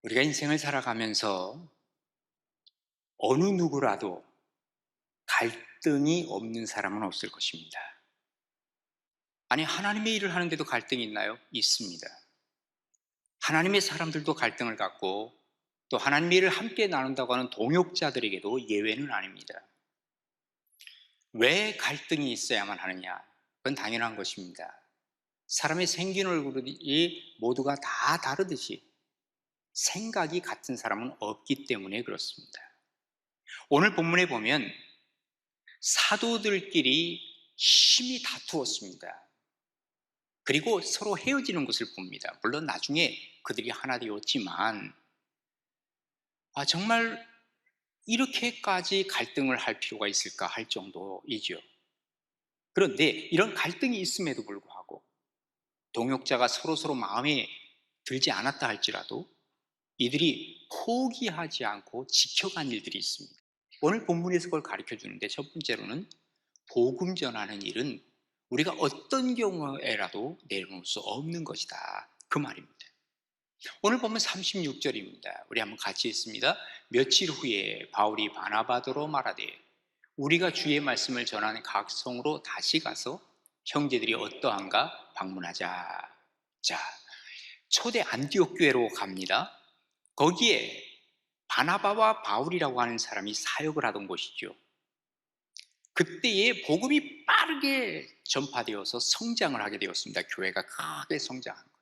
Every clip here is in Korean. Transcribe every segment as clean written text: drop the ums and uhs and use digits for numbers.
우리가 인생을 살아가면서 어느 누구라도 갈등이 없는 사람은 없을 것입니다. 아니, 하나님의 일을 하는데도 갈등이 있나요? 있습니다. 하나님의 사람들도 갈등을 갖고 또 하나님의 일을 함께 나눈다고 하는 동역자들에게도 예외는 아닙니다. 왜 갈등이 있어야만 하느냐? 그건 당연한 것입니다. 사람의 생긴 얼굴이 모두가 다 다르듯이 생각이 같은 사람은 없기 때문에 그렇습니다. 오늘 본문에 보면 사도들끼리 심히 다투었습니다. 그리고 서로 헤어지는 것을 봅니다. 물론 나중에 그들이 하나 되었지만 정말 이렇게까지 갈등을 할 필요가 있을까 할 정도이죠. 그런데 이런 갈등이 있음에도 불구하고 동역자가 서로 마음에 들지 않았다 할지라도 이들이 포기하지 않고 지켜간 일들이 있습니다. 오늘 본문에서 그걸 가르쳐 주는데, 첫 번째로는 복음 전하는 일은 우리가 어떤 경우에라도 내려놓을 수 없는 것이다, 그 말입니다. 오늘 보면 36절입니다. 우리 한번 같이 읽습니다. 며칠 후에 바울이 바나바더로 말하되 우리가 주의 말씀을 전하는 각 성으로 다시 가서 형제들이 어떠한가 방문하자. 자, 초대 안디옥 교회로 갑니다. 거기에 바나바와 바울이라고 하는 사람이 사역을 하던 곳이죠. 그때에 복음이 빠르게 전파되어서 성장을 하게 되었습니다. 교회가 크게 성장한 거예요.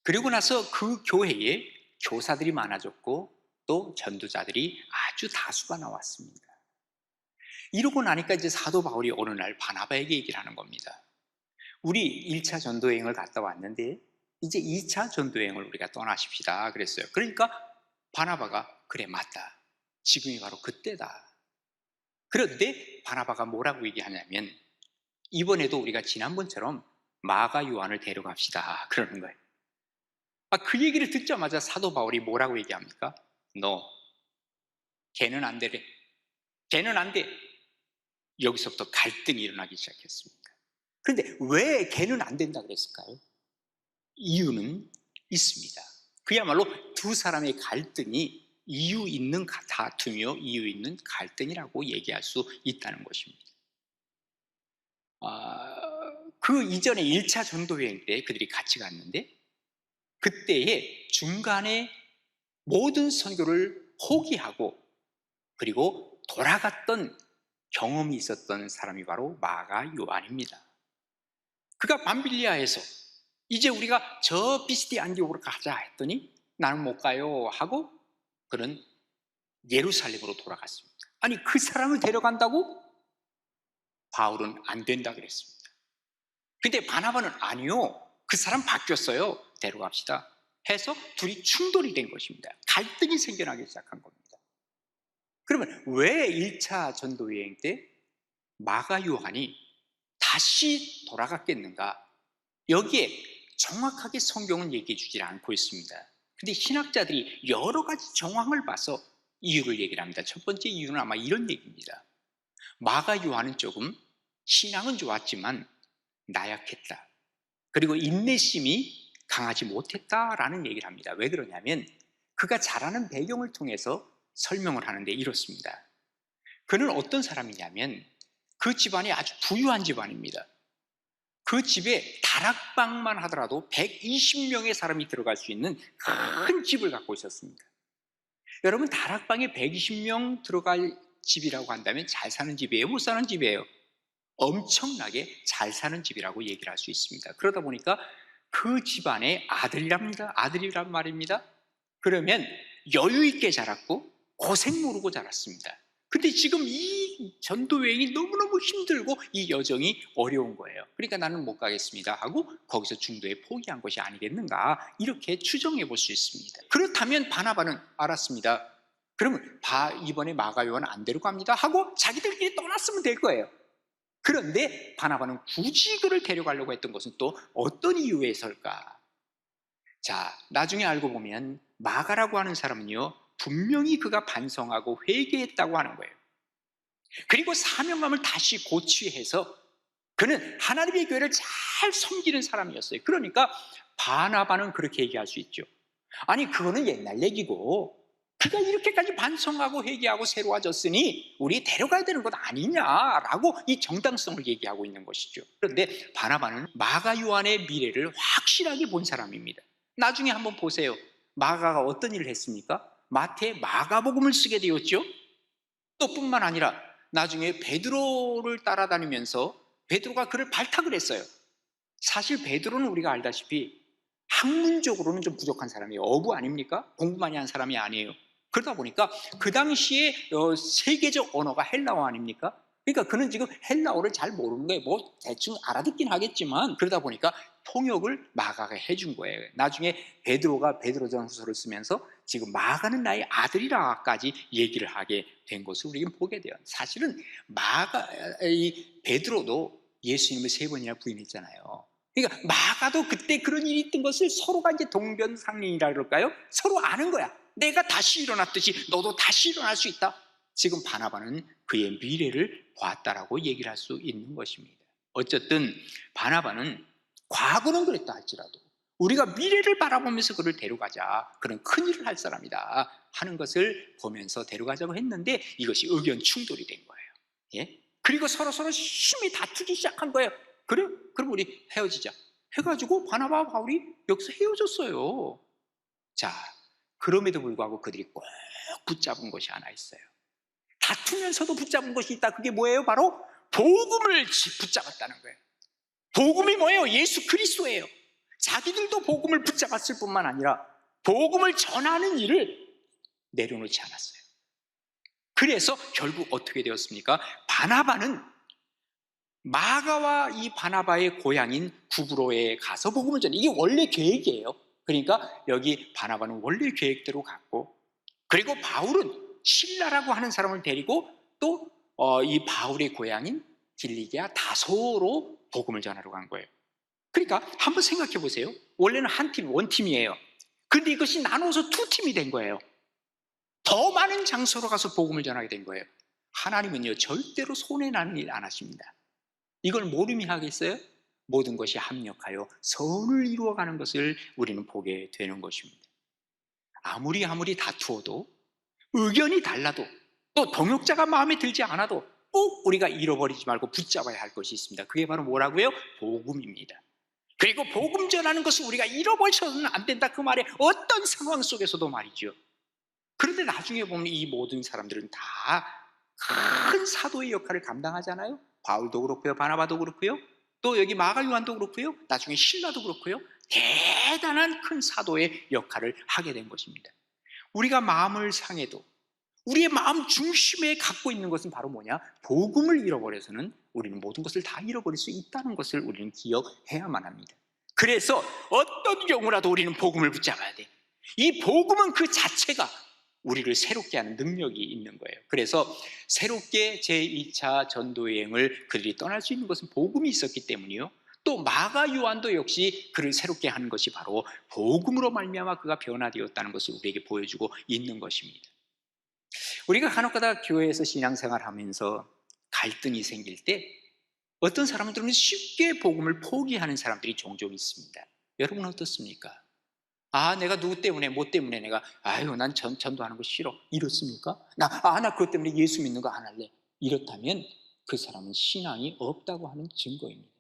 그리고 나서 그 교회에 교사들이 많아졌고 또 전도자들이 아주 다수가 나왔습니다. 이러고 나니까 이제 사도 바울이 어느 날 바나바에게 얘기를 하는 겁니다. 우리 1차 전도여행을 갔다 왔는데 이제 2차 전도여행을 우리가 떠나십시다 그랬어요. 그러니까 바나바가 그래, 맞다, 지금이 바로 그때다. 그런데 바나바가 뭐라고 얘기하냐면 이번에도 우리가 지난번처럼 마가 요한을 데려갑시다 그러는 거예요. 그 얘기를 듣자마자 사도 바울이 뭐라고 얘기합니까? 너, 걔는 안 되래. 걔는 안 돼. 여기서부터 갈등이 일어나기 시작했습니다. 그런데 왜 걔는 안 된다 그랬을까요? 이유는 있습니다. 그야말로 두 사람의 갈등이 이유 있는 다툼이요, 이유 있는 갈등이라고 얘기할 수 있다는 것입니다. 그 이전에 1차 전도여행 때 그들이 같이 갔는데 그때에 중간에 모든 선교를 포기하고 그리고 돌아갔던 경험이 있었던 사람이 바로 마가 요한입니다. 그가 밤빌리아에서 이제 우리가 저 피시디 안디옥으로 가자 했더니 나는 못 가요 하고 그는 예루살렘으로 돌아갔습니다. 아니, 그 사람을 데려간다고? 바울은 안 된다 그랬습니다. 근데 바나바는 아니요, 그 사람 바뀌었어요, 데려갑시다 해서 둘이 충돌이 된 것입니다. 갈등이 생겨나기 시작한 겁니다. 그러면 왜 1차 전도여행 때 마가 요한이 다시 돌아갔겠는가? 여기에 정확하게 성경은 얘기해 주질 않고 있습니다. 근데 신학자들이 여러 가지 정황을 봐서 이유를 얘기를 합니다. 첫 번째 이유는 아마 이런 얘기입니다. 마가 요한은 조금 신앙은 좋았지만 나약했다. 그리고 인내심이 강하지 못했다라는 얘기를 합니다. 왜 그러냐면 그가 자라는 배경을 통해서 설명을 하는데 이렇습니다. 그는 어떤 사람이냐면 그 집안이 아주 부유한 집안입니다. 그 집에 다락방만 하더라도 120명의 사람이 들어갈 수 있는 큰 집을 갖고 있었습니다. 여러분, 다락방에 120명 들어갈 집이라고 한다면 잘 사는 집이에요, 못 사는 집이에요? 엄청나게 잘 사는 집이라고 얘기를 할 수 있습니다. 그러다 보니까 그 집안의 아들이란 말입니다. 그러면 여유 있게 자랐고 고생 모르고 자랐습니다. 근데 지금 이 전도여행이 너무너무 힘들고 이 여정이 어려운 거예요. 그러니까 나는 못 가겠습니다 하고 거기서 중도에 포기한 것이 아니겠는가, 이렇게 추정해 볼 수 있습니다. 그렇다면 바나바는 알았습니다, 그러면 이번에 마가 요한 안 데려갑니다 하고 자기들끼리 떠났으면 될 거예요. 그런데 바나바는 굳이 그를 데려가려고 했던 것은 또 어떤 이유에서일까? 자, 나중에 알고 보면 마가라고 하는 사람은요, 분명히 그가 반성하고 회개했다고 하는 거예요. 그리고 사명감을 다시 고취해서 그는 하나님의 교회를 잘 섬기는 사람이었어요. 그러니까 바나바는 그렇게 얘기할 수 있죠. 아니 그거는 옛날 얘기고 그가 이렇게까지 반성하고 회개하고 새로워졌으니 우리 데려가야 되는 것 아니냐라고 이 정당성을 얘기하고 있는 것이죠. 그런데 바나바는 마가 요한의 미래를 확실하게 본 사람입니다. 나중에 한번 보세요. 마가가 어떤 일을 했습니까? 마태 마가복음을 쓰게 되었죠. 또 뿐만 아니라 나중에 베드로를 따라다니면서 베드로가 그를 발탁을 했어요. 사실 베드로는 우리가 알다시피 학문적으로는 좀 부족한 사람이에요. 어부 아닙니까? 공부 많이 한 사람이 아니에요. 그러다 보니까 그 당시에 세계적 언어가 헬라어 아닙니까? 그러니까 그는 지금 헬라어를 잘 모르는 거예요. 뭐 대충 알아듣긴 하겠지만 그러다 보니까 통역을 마가가 해준 거예요. 나중에 베드로가 베드로전서를 쓰면서 지금 마가는 나의 아들이라까지 얘기를 하게 된 것을 우리는 보게 돼요. 사실은 이 베드로도 예수님을 3번이나 부인했잖아요. 그러니까 마가도 그때 그런 일이 있던 것을 서로가 이제 동변상린이라 그럴까요? 서로 아는 거야. 내가 다시 일어났듯이 너도 다시 일어날 수 있다. 지금 바나바는 그의 미래를 봤다라고 얘기를 할 수 있는 것입니다. 어쨌든 바나바는 과거는 그랬다 할지라도 우리가 미래를 바라보면서 그를 데려가자, 그런 큰 일을 할 사람이다 하는 것을 보면서 데려가자고 했는데 이것이 의견 충돌이 된 거예요. 예? 그리고 서로 심히 다투기 시작한 거예요. 그래? 그럼 우리 헤어지자 해가지고 바나바와 바울이 여기서 헤어졌어요. 자, 그럼에도 불구하고 그들이 꼭 붙잡은 것이 하나 있어요. 다투면서도 붙잡은 것이 있다. 그게 뭐예요? 바로 복음을 붙잡았다는 거예요. 복음이 뭐예요? 예수 그리스도예요. 자기들도 복음을 붙잡았을 뿐만 아니라 복음을 전하는 일을 내려놓지 않았어요. 그래서 결국 어떻게 되었습니까? 바나바는 마가와 이 바나바의 고향인 구브로에 가서 복음을 전해. 이게 원래 계획이에요. 그러니까 여기 바나바는 원래 계획대로 갔고, 그리고 바울은 실라라고 하는 사람을 데리고 또 이 바울의 고향인 길리기아 다소로 복음을 전하러 간 거예요. 그러니까 한번 생각해 보세요. 원래는 한 팀, 원팀이에요. 그런데 이것이 나눠서 2팀이 된 거예요. 더 많은 장소로 가서 복음을 전하게 된 거예요. 하나님은요 절대로 손해나는 일 안 하십니다. 이걸 뭘 의미하겠어요? 모든 것이 합력하여 선을 이루어가는 것을 우리는 보게 되는 것입니다. 아무리 다투어도, 의견이 달라도, 또 동역자가 마음에 들지 않아도 꼭 우리가 잃어버리지 말고 붙잡아야 할 것이 있습니다. 그게 바로 뭐라고요? 복음입니다. 그리고 복음 전하는 것을 우리가 잃어버려서는 안 된다, 그 말에 어떤 상황 속에서도 말이죠. 그런데 나중에 보면 이 모든 사람들은 다 큰 사도의 역할을 감당하잖아요. 바울도 그렇고요, 바나바도 그렇고요, 또 여기 마가 요한도 그렇고요, 나중에 실라도 그렇고요. 대단한 큰 사도의 역할을 하게 된 것입니다. 우리가 마음을 상해도 우리의 마음 중심에 갖고 있는 것은 바로 뭐냐? 복음을 잃어버려서는 우리는 모든 것을 다 잃어버릴 수 있다는 것을 우리는 기억해야만 합니다. 그래서 어떤 경우라도 우리는 복음을 붙잡아야 돼. 이 복음은 그 자체가 우리를 새롭게 하는 능력이 있는 거예요. 그래서 새롭게 제2차 전도여행을 그들이 떠날 수 있는 것은 복음이 있었기 때문이요, 또 마가 요한도 역시 그를 새롭게 하는 것이 바로 복음으로 말미암아 그가 변화되었다는 것을 우리에게 보여주고 있는 것입니다. 우리가 간혹가다 교회에서 신앙생활하면서 갈등이 생길 때 어떤 사람들은 쉽게 복음을 포기하는 사람들이 종종 있습니다. 여러분 어떻습니까? 내가 누구 때문에, 뭐 때문에 내가 난 전도하는 거 싫어, 이렇습니까? 나 그것 때문에 예수 믿는 거 안 할래, 이렇다면 그 사람은 신앙이 없다고 하는 증거입니다.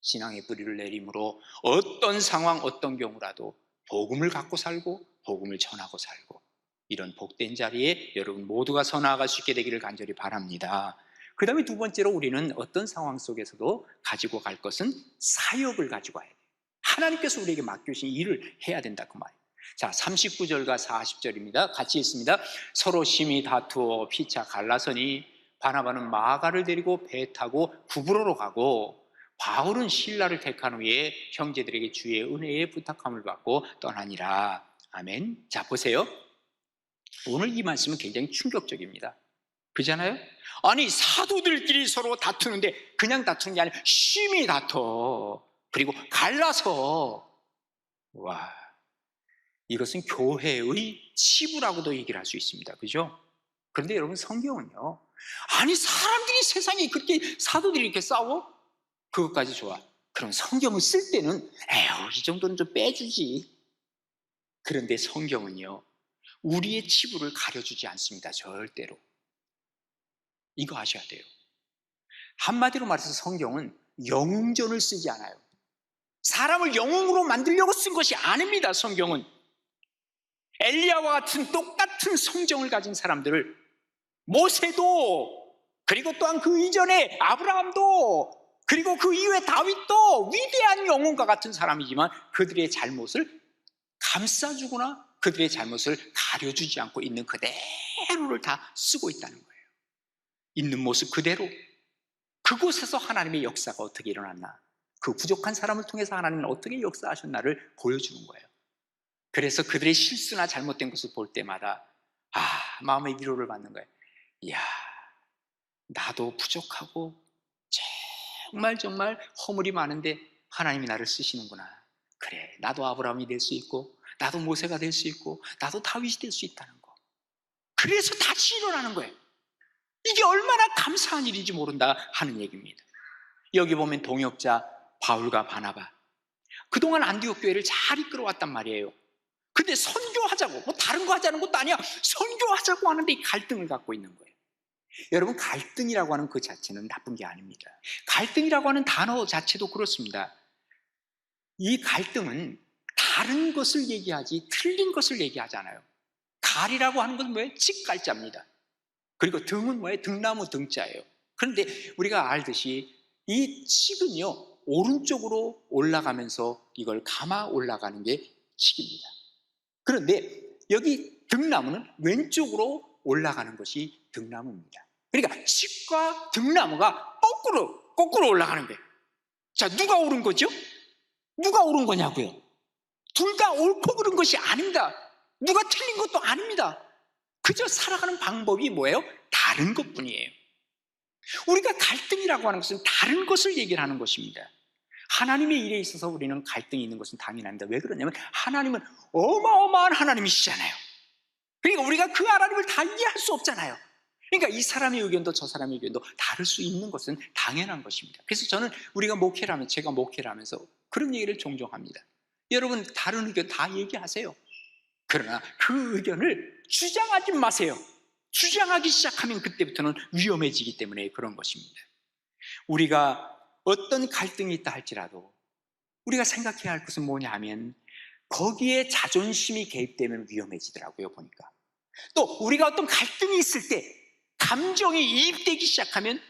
신앙의 뿌리를 내림으로 어떤 상황, 어떤 경우라도 복음을 갖고 살고 복음을 전하고 살고, 이런 복된 자리에 여러분 모두가 서 나아갈 수 있게 되기를 간절히 바랍니다. 그 다음에 두 번째로 우리는 어떤 상황 속에서도 가지고 갈 것은 사역을 가지고 가야 돼요. 하나님께서 우리에게 맡겨주신 일을 해야 된다, 그 말이에요. 자, 39절과 40절입니다. 같이 읽습니다. 서로 심히 다투어 피차 갈라서니 바나바는 마가를 데리고 배 타고 구브로로 가고 바울은 실라를 택한 후에 형제들에게 주의 은혜에 부탁함을 받고 떠나니라. 아멘. 자, 보세요. 오늘 이 말씀은 굉장히 충격적입니다. 그렇잖아요? 아니, 사도들끼리 서로 다투는데 그냥 다투는 게 아니라 심히 다퉈. 그리고 갈라서. 와, 이것은 교회의 치부라고도 얘기를 할 수 있습니다. 그죠? 그런데 여러분, 성경은요, 아니 사람들이 세상에 그렇게 사도들이 이렇게 싸워? 그것까지 좋아. 그럼 성경을 쓸 때는 이 정도는 좀 빼주지. 그런데 성경은요, 우리의 치부를 가려주지 않습니다. 절대로. 이거 아셔야 돼요. 한마디로 말해서 성경은 영웅전을 쓰지 않아요. 사람을 영웅으로 만들려고 쓴 것이 아닙니다. 성경은 엘리야와 같은 똑같은 성정을 가진 사람들을, 모세도, 그리고 또한 그 이전에 아브라함도, 그리고 그 이후에 다윗도 위대한 영웅과 같은 사람이지만 그들의 잘못을 감싸주거나 그들의 잘못을 가려주지 않고 있는 그대로를 다 쓰고 있다는 거예요. 있는 모습 그대로. 그곳에서 하나님의 역사가 어떻게 일어났나, 그 부족한 사람을 통해서 하나님은 어떻게 역사하셨나를 보여주는 거예요. 그래서 그들의 실수나 잘못된 것을 볼 때마다 마음의 위로를 받는 거예요. 이야, 나도 부족하고 정말 허물이 많은데 하나님이 나를 쓰시는구나. 그래, 나도 아브라함이 될 수 있고, 나도 모세가 될 수 있고, 나도 다윗이 될 수 있다는 거. 그래서 다시 일어나는 거예요. 이게 얼마나 감사한 일인지 모른다 하는 얘기입니다. 여기 보면 동역자 바울과 바나바, 그동안 안디옥 교회를 잘 이끌어왔단 말이에요. 근데 선교하자고, 뭐 다른 거 하자는 것도 아니야, 선교하자고 하는데 이 갈등을 갖고 있는 거예요. 여러분, 갈등이라고 하는 그 자체는 나쁜 게 아닙니다. 갈등이라고 하는 단어 자체도 그렇습니다. 이 갈등은 다른 것을 얘기하지 틀린 것을 얘기하잖아요. 갈이라고 하는 것은 뭐예요? 직갈자입니다. 그리고 등은 뭐예요? 등나무 등자예요. 그런데 우리가 알듯이 이 칙은요, 오른쪽으로 올라가면서 이걸 감아 올라가는 게 칙입니다. 그런데 여기 등나무는 왼쪽으로 올라가는 것이 등나무입니다. 그러니까 칙과 등나무가 거꾸로 올라가는 거예요. 자, 누가 옳은 거죠? 누가 옳은 거냐고요? 둘 다 옳고 그른 것이 아닙니다. 누가 틀린 것도 아닙니다. 그저 살아가는 방법이 뭐예요? 다른 것뿐이에요. 우리가 갈등이라고 하는 것은 다른 것을 얘기를 하는 것입니다. 하나님의 일에 있어서 우리는 갈등이 있는 것은 당연합니다. 왜 그러냐면 하나님은 어마어마한 하나님이시잖아요. 그러니까 우리가 그 하나님을 다 이해할 수 없잖아요. 그러니까 이 사람의 의견도 저 사람의 의견도 다를 수 있는 것은 당연한 것입니다. 그래서 저는 우리가 목회를 하면, 제가 목회를 하면서 그런 얘기를 종종 합니다. 여러분, 다른 의견 다 얘기하세요. 그러나 그 의견을 주장하지 마세요. 주장하기 시작하면 그때부터는 위험해지기 때문에 그런 것입니다. 우리가 어떤 갈등이 있다 할지라도 우리가 생각해야 할 것은 뭐냐 하면, 거기에 자존심이 개입되면 위험해지더라고요, 보니까. 또 우리가 어떤 갈등이 있을 때 감정이 이입되기 시작하면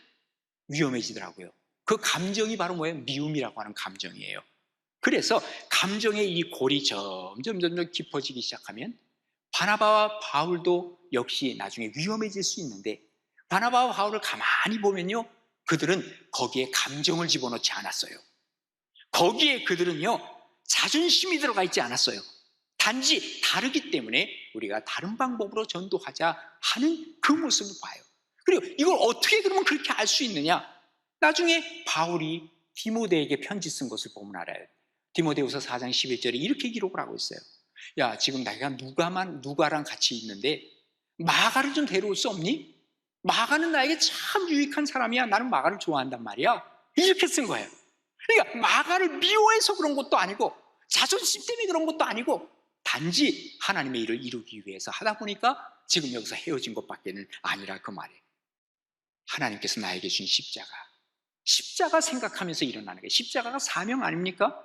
위험해지더라고요. 그 감정이 바로 뭐예요? 미움이라고 하는 감정이에요. 그래서 감정의 이 골이 점점 깊어지기 시작하면 바나바와 바울도 역시 나중에 위험해질 수 있는데, 바나바와 바울을 가만히 보면요, 그들은 거기에 감정을 집어넣지 않았어요. 거기에 그들은요, 자존심이 들어가 있지 않았어요. 단지 다르기 때문에 우리가 다른 방법으로 전도하자 하는 그 모습을 봐요. 그리고 이걸 어떻게 그러면 그렇게 알 수 있느냐? 나중에 바울이 디모데에게 편지 쓴 것을 보면 알아요. 디모데후서 4장 11절에 이렇게 기록을 하고 있어요. 야, 지금 내가 누가랑 같이 있는데 마가를 좀 데려올 수 없니? 마가는 나에게 참 유익한 사람이야. 나는 마가를 좋아한단 말이야. 이렇게 쓴 거예요. 그러니까 마가를 미워해서 그런 것도 아니고 자존심 때문에 그런 것도 아니고 단지 하나님의 일을 이루기 위해서 하다 보니까 지금 여기서 헤어진 것밖에는 아니라 그 말이에요. 하나님께서 나에게 주신 십자가 생각하면서 일어나는 거예요. 십자가가 사명 아닙니까?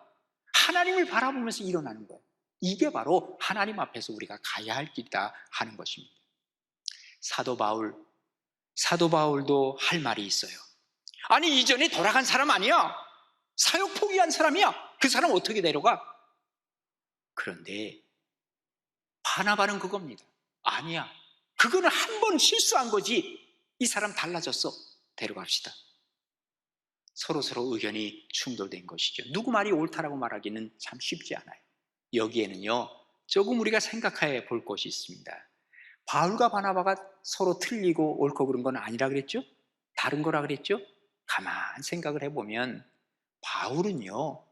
하나님을 바라보면서 일어나는 거예요. 이게 바로 하나님 앞에서 우리가 가야 할 길이다 하는 것입니다. 사도 바울도 할 말이 있어요. 아니, 이전에 돌아간 사람 아니야? 사역 포기한 사람이야? 그 사람 어떻게 데려가? 그런데 바나바는 그겁니다. 아니야, 그거는 한 번 실수한 거지. 이 사람 달라졌어. 데려갑시다. 서로 의견이 충돌된 것이죠. 누구 말이 옳다라고 말하기는 참 쉽지 않아요. 여기에는요, 조금 우리가 생각해 볼 것이 있습니다. 바울과 바나바가 서로 틀리고 옳고 그런 건 아니라 그랬죠? 다른 거라 그랬죠? 가만 생각을 해보면 바울은요,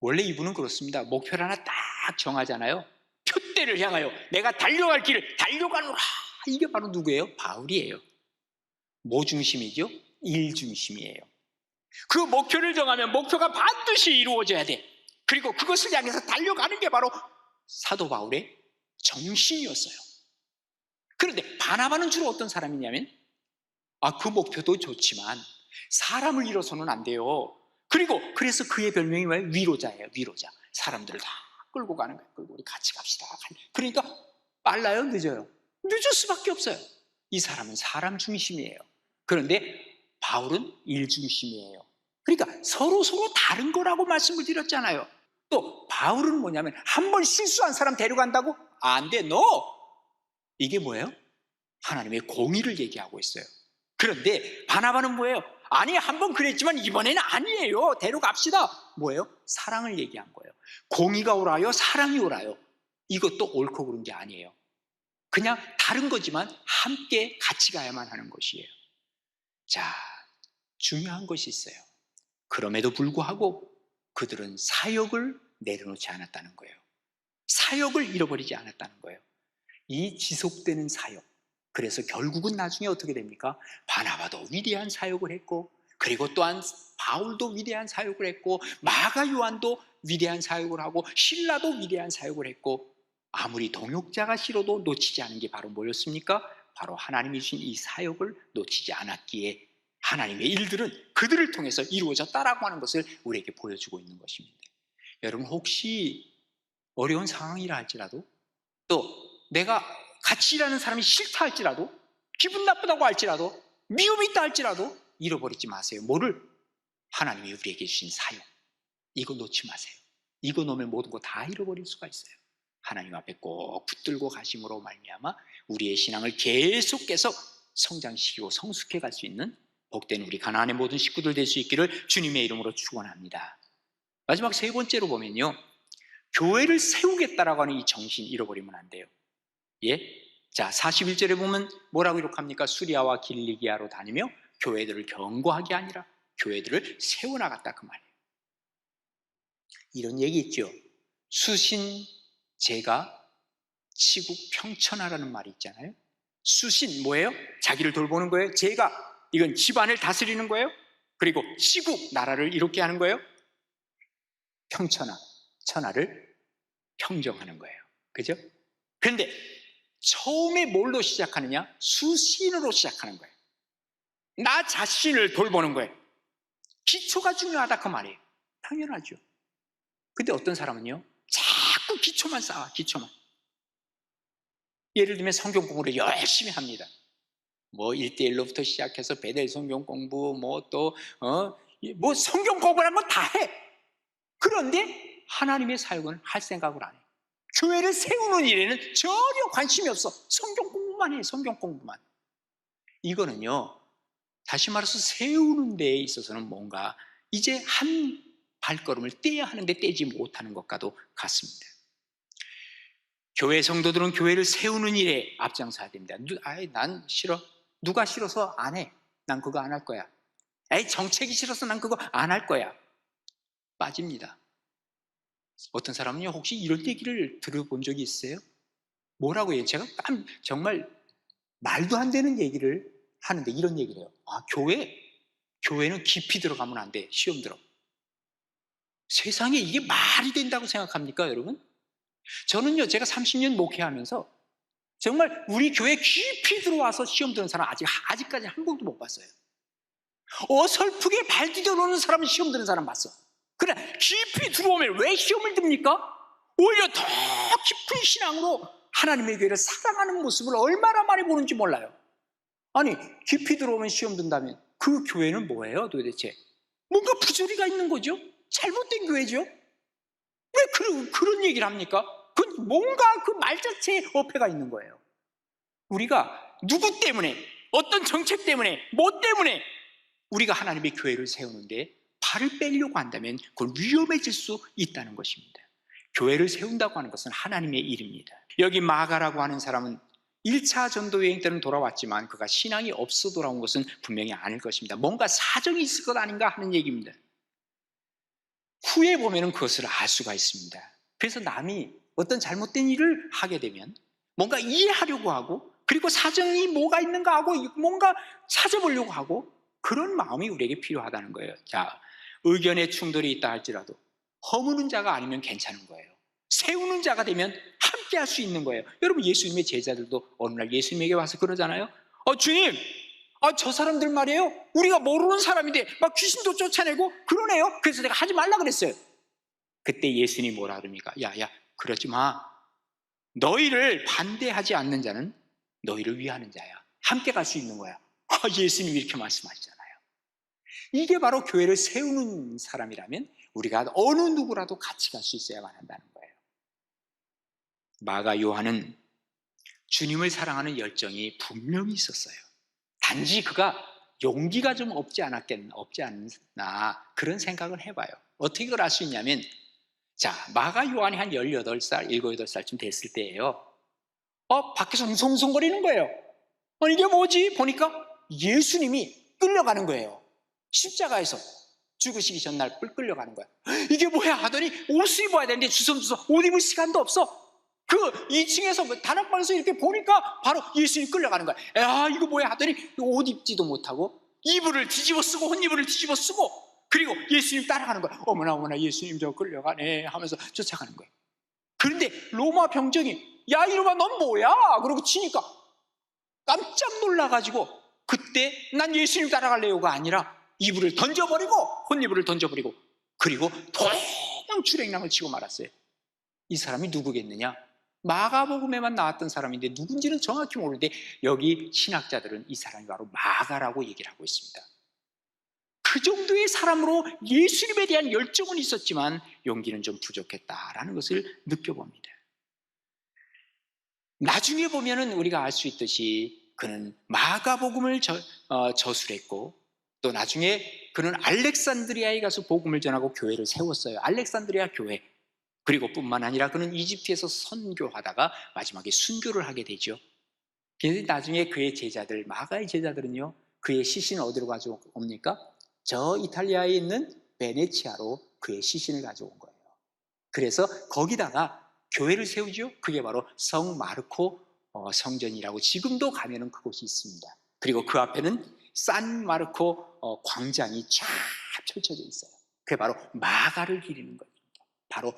원래 이분은 그렇습니다. 목표를 하나 딱 정하잖아요. 표대를 향하여 내가 달려갈 길을 달려가노라. 이게 바로 누구예요? 바울이에요. 뭐 중심이죠? 일 중심이에요. 그 목표를 정하면 목표가 반드시 이루어져야 돼. 그리고 그것을 향해서 달려가는 게 바로 사도 바울의 정신이었어요. 그런데 바나바는 주로 어떤 사람이냐면 그 목표도 좋지만 사람을 잃어서는 안 돼요. 그리고 그래서 그의 별명이 뭐예요? 위로자예요. 위로자. 사람들을 다 끌고 가는 거예요. 끌고 우리 같이 갑시다. 그러니까 빨라요? 늦어요? 늦을 수밖에 없어요. 이 사람은 사람 중심이에요. 그런데 바울은 일 중심이에요. 그러니까 서로 다른 거라고 말씀을 드렸잖아요. 또 바울은 뭐냐면 한 번 실수한 사람 데려간다고? 안 돼, 너! 이게 뭐예요? 하나님의 공의를 얘기하고 있어요. 그런데 바나바는 뭐예요? 아니, 한 번 그랬지만 이번에는 아니에요. 데려갑시다. 뭐예요? 사랑을 얘기한 거예요. 공의가 오라요, 사랑이 오라요. 이것도 옳고 그른 게 아니에요. 그냥 다른 거지만 함께 같이 가야만 하는 것이에요. 자, 중요한 것이 있어요. 그럼에도 불구하고 그들은 사역을 내려놓지 않았다는 거예요. 사역을 잃어버리지 않았다는 거예요. 이 지속되는 사역. 그래서 결국은 나중에 어떻게 됩니까? 바나바도 위대한 사역을 했고, 그리고 또한 바울도 위대한 사역을 했고, 마가 요한도 위대한 사역을 하고, 실라도 위대한 사역을 했고, 아무리 동역자가 싫어도 놓치지 않은 게 바로 뭐였습니까? 바로 하나님이 주신 이 사역을 놓치지 않았기에 하나님의 일들은 그들을 통해서 이루어졌다라고 하는 것을 우리에게 보여주고 있는 것입니다. 여러분, 혹시 어려운 상황이라 할지라도, 또 내가 같이 일하는 사람이 싫다 할지라도, 기분 나쁘다고 할지라도, 미움이 있다 할지라도 잃어버리지 마세요. 뭐를? 하나님이 우리에게 주신 사역. 이거 놓지 마세요. 이거 놓으면 모든 거 다 잃어버릴 수가 있어요. 하나님 앞에 꼭 붙들고 가심으로 말미암아 우리의 신앙을 계속해서 성장시키고 성숙해 갈 수 있는 복된 우리 가나안의 모든 식구들 될 수 있기를 주님의 이름으로 축원합니다. 마지막 세 번째로 보면요, 교회를 세우겠다라고 하는 이 정신 잃어버리면 안 돼요. 예? 자, 41절에 보면 뭐라고 기록합니까? 수리아와 길리기아로 다니며 교회들을 견고하게 아니라 교회들을 세워나갔다, 그 말이에요. 이런 얘기 있죠. 수신 제가 치국 평천하라는 말이 있잖아요. 수신 뭐예요? 자기를 돌보는 거예요. 제가 이건 집안을 다스리는 거예요. 그리고 치국 나라를 이롭게 하는 거예요. 평천하, 천하를 평정하는 거예요. 그죠? 그런데 처음에 뭘로 시작하느냐? 수신으로 시작하는 거예요. 나 자신을 돌보는 거예요. 기초가 중요하다, 그 말이에요. 당연하죠. 근데 어떤 사람은요, 자꾸 기초만 쌓아, 기초만. 예를 들면 성경 공부를 열심히 합니다. 뭐 1대1로부터 시작해서 베델 성경 공부, 뭐 성경 공부라는 건 다 해. 그런데 하나님의 사역은 할 생각을 안 해. 교회를 세우는 일에는 전혀 관심이 없어. 성경 공부만 해, 성경 공부만. 이거는요, 다시 말해서 세우는 데에 있어서는 뭔가 이제 한 발걸음을 떼야 하는데 떼지 못하는 것과도 같습니다. 교회 성도들은 교회를 세우는 일에 앞장서야 됩니다. 난 싫어. 누가 싫어서 안 해. 난 그거 안 할 거야. 정책이 싫어서 난 그거 안 할 거야. 빠집니다. 어떤 사람은요, 혹시 이런 얘기를 들어본 적이 있어요? 뭐라고 해요? 제가 정말 말도 안 되는 얘기를 하는데 이런 얘기를 해요. 교회는 깊이 들어가면 안 돼. 시험 들어. 세상에 이게 말이 된다고 생각합니까, 여러분? 저는요, 제가 30년 목회하면서 정말 우리 교회 깊이 들어와서 시험 드는 사람 아직까지 한 번도 못 봤어요. 어설프게 발 디뎌놓는 사람은 시험 드는 사람 봤어. 그래, 깊이 들어오면 왜 시험을 듭니까? 오히려 더 깊은 신앙으로 하나님의 교회를 사랑하는 모습을 얼마나 많이 보는지 몰라요. 아니, 깊이 들어오면 시험 든다면 그 교회는 뭐예요, 도대체? 뭔가 부조리가 있는 거죠? 잘못된 교회죠? 왜 그런 얘기를 합니까? 뭔가 그 말 자체에 어폐가 있는 거예요. 우리가 누구 때문에, 어떤 정책 때문에, 뭐 때문에 우리가 하나님의 교회를 세우는데 발을 빼려고 한다면 그건 위험해질 수 있다는 것입니다. 교회를 세운다고 하는 것은 하나님의 일입니다. 여기 마가라고 하는 사람은 1차 전도 여행 때는 돌아왔지만 그가 신앙이 없어 돌아온 것은 분명히 아닐 것입니다. 뭔가 사정이 있을 것 아닌가 하는 얘기입니다. 후에 보면 그것을 알 수가 있습니다. 그래서 남이 어떤 잘못된 일을 하게 되면 뭔가 이해하려고 하고, 그리고 사정이 뭐가 있는가 하고 뭔가 찾아보려고 하고, 그런 마음이 우리에게 필요하다는 거예요. 자, 의견의 충돌이 있다 할지라도 허무는 자가 아니면 괜찮은 거예요. 세우는 자가 되면 함께 할 수 있는 거예요. 여러분, 예수님의 제자들도 어느 날 예수님에게 와서 그러잖아요. 주님, 저 사람들 말이에요, 우리가 모르는 사람인데 막 귀신도 쫓아내고 그러네요. 그래서 내가 하지 말라 그랬어요. 그때 예수님이 뭐라 그럽니까? 야야, 그러지 마. 너희를 반대하지 않는 자는 너희를 위하는 자야. 함께 갈 수 있는 거야. 예수님이 이렇게 말씀하시잖아요. 이게 바로 교회를 세우는 사람이라면 우리가 어느 누구라도 같이 갈 수 있어야만 한다는 거예요. 마가 요한은 주님을 사랑하는 열정이 분명히 있었어요. 단지 그가 용기가 좀 없지 않나 그런 생각을 해봐요. 어떻게 그걸 알 수 있냐면, 자, 마가 요한이 한 18살, 7, 8살쯤 됐을 때예요. 밖에서 웅성웅성거리는 거예요. 이게 뭐지? 보니까 예수님이 끌려가는 거예요. 십자가에서 죽으시기 전날 끌려가는 거야. 이게 뭐야 하더니 옷을 입어야 되는데 주섬주섬 옷 입을 시간도 없어. 그 2층에서 다락방에서 이렇게 보니까 바로 예수님 끌려가는 거야. 이거 뭐야 하더니 옷 입지도 못하고 이불을 뒤집어 쓰고 혼이불을 뒤집어 쓰고, 그리고 예수님 따라가는 거야. 어머나 어머나, 예수님 저 끌려가네 하면서 쫓아가는 거예요. 그런데 로마 병정이 야 이놈아 넌 뭐야? 그러고 치니까 깜짝 놀라가지고, 그때 난 예수님 따라갈래요가 아니라 이불을 던져버리고 혼이불을 던져버리고, 그리고 도망 출행랑을 치고 말았어요. 이 사람이 누구겠느냐? 마가복음에만 나왔던 사람인데 누군지는 정확히 모르는데 여기 신학자들은 이 사람이 바로 마가라고 얘기를 하고 있습니다. 그 정도의 사람으로 예수님에 대한 열정은 있었지만 용기는 좀 부족했다라는 것을 느껴봅니다. 나중에 보면은 우리가 알 수 있듯이 그는 마가복음을 저술했고, 또 나중에 그는 알렉산드리아에 가서 복음을 전하고 교회를 세웠어요. 알렉산드리아 교회. 그리고 뿐만 아니라 그는 이집트에서 선교하다가 마지막에 순교를 하게 되죠. 그래서 나중에 그의 제자들, 마가의 제자들은요, 그의 시신을 어디로 가져옵니까? 저 이탈리아에 있는 베네치아로 그의 시신을 가져온 거예요. 그래서 거기다가 교회를 세우죠. 그게 바로 성 마르코 성전이라고 지금도 가면은 그곳이 있습니다. 그리고 그 앞에는 산 마르코 광장이 쫙 펼쳐져 있어요. 그게 바로 마가를 기리는 거예요. 바로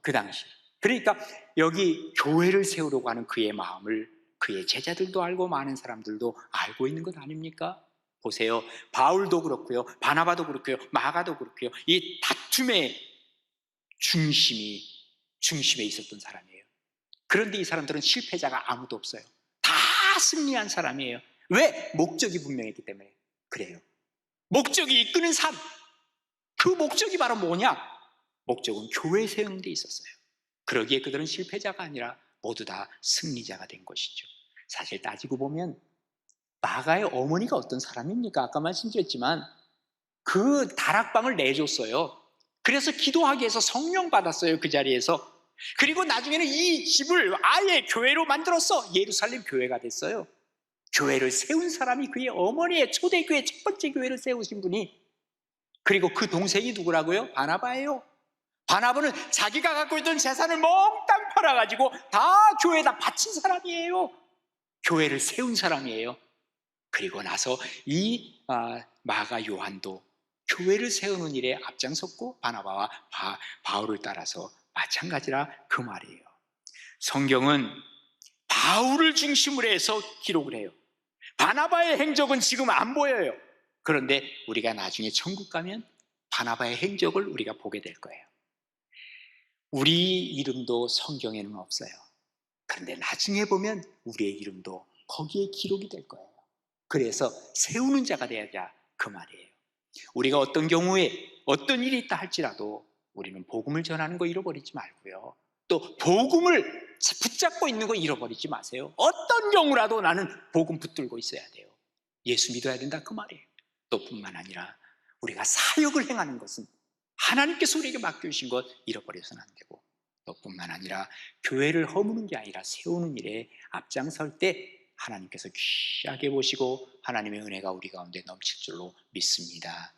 그 당시. 그러니까 여기 교회를 세우려고 하는 그의 마음을 그의 제자들도 알고 많은 사람들도 알고 있는 것 아닙니까? 보세요. 바울도 그렇고요, 바나바도 그렇고요, 마가도 그렇고요. 이 다툼의 중심에 있었던 사람이에요. 그런데 이 사람들은 실패자가 아무도 없어요. 다 승리한 사람이에요. 왜? 목적이 분명했기 때문에 그래요. 목적이 이끄는 삶. 그 목적이 바로 뭐냐? 목적은 교회 세우는 데 있었어요. 그러기에 그들은 실패자가 아니라 모두 다 승리자가 된 것이죠. 사실 따지고 보면 마가의 어머니가 어떤 사람입니까? 아까 말씀드렸지만 그 다락방을 내줬어요. 그래서 기도하기 위해서 성령 받았어요, 그 자리에서. 그리고 나중에는 이 집을 아예 교회로 만들어서 예루살렘 교회가 됐어요. 교회를 세운 사람이 그의 어머니의 초대교회 첫 번째 교회를 세우신 분이. 그리고 그 동생이 누구라고요? 바나바예요. 바나바는 자기가 갖고 있던 재산을 몽땅 팔아가지고 다 교회에다 바친 사람이에요. 교회를 세운 사람이에요. 그리고 나서 이 마가 요한도 교회를 세우는 일에 앞장섰고 바나바와 바울을 따라서 마찬가지라 그 말이에요. 성경은 바울을 중심으로 해서 기록을 해요. 바나바의 행적은 지금 안 보여요. 그런데 우리가 나중에 천국 가면 바나바의 행적을 우리가 보게 될 거예요. 우리 이름도 성경에는 없어요. 그런데 나중에 보면 우리의 이름도 거기에 기록이 될 거예요. 그래서 세우는 자가 되어야 그 말이에요. 우리가 어떤 경우에 어떤 일이 있다 할지라도 우리는 복음을 전하는 거 잃어버리지 말고요, 또 복음을 붙잡고 있는 거 잃어버리지 마세요. 어떤 경우라도 나는 복음 붙들고 있어야 돼요. 예수 믿어야 된다 그 말이에요. 또 뿐만 아니라 우리가 사역을 행하는 것은 하나님께서 우리에게 맡겨주신 것 잃어버려서는 안 되고, 또 뿐만 아니라 교회를 허무는 게 아니라 세우는 일에 앞장설 때 하나님께서 귀하게 보시고 하나님의 은혜가 우리 가운데 넘칠 줄로 믿습니다.